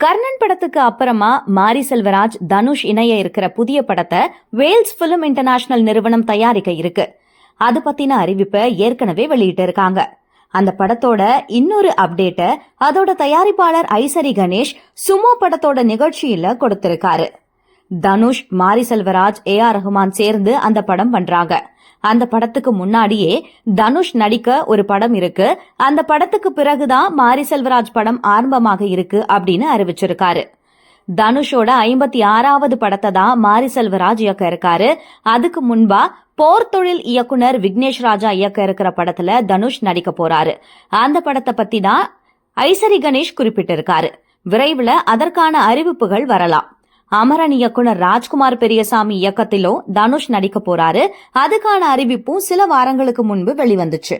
கர்ணன் படத்துக்கு அப்புறமா மாரி செல்வராஜ் தனுஷ் இணைய இருக்கிற புதிய படத்தை வேல்ஸ் பிலிம் இன்டர்நேஷனல் நிறுவனம் தயாரிக்க இருக்கு. அது பத்தின அறிவிப்பை ஏற்கனவே வெளியிட்டு இருக்காங்க. அந்த படத்தோட இன்னொரு அப்டேட்ட அதோட தயாரிப்பாளர் ஐசரி கணேஷ் சுமோ படத்தோட நிகழ்ச்சியில கொடுத்திருக்காரு. தனுஷ், மாரி செல்வராஜ், AR ரஹ்மான் சேர்ந்து அந்த படம் பண்றாங்க. அந்த படத்துக்கு முன்னாடியே தனுஷ் நடிக்க ஒரு படம் இருக்கு. அந்த படத்துக்கு பிறகுதான் மாரி செல்வராஜ் படம் ஆரம்பமாக இருக்கு அப்படின்னு அறிவிச்சிருக்காரு. தனுஷோட 56வது படத்தை தான் மாரி செல்வராஜ் இயக்க இருக்காரு. அதுக்கு முன்பா போர் தொழில் இயக்குனர் விக்னேஷ் ராஜா இயக்க இருக்கிற படத்துல தனுஷ் நடிக்க போறாரு. அந்த படத்தை பத்தி தான் ஐசரி கணேஷ் குறிப்பிட்டிருக்காரு. விரைவில் அதற்கான அறிவிப்புகள் வரலாம். அமரன் இயக்குனர் ராஜ்குமார் பெரியசாமி இயக்கத்திலும் தனுஷ் நடிக்க போறாரு. அதுக்கான அறிவிப்பும் சில வாரங்களுக்கு முன்பு வெளிவந்துச்சு.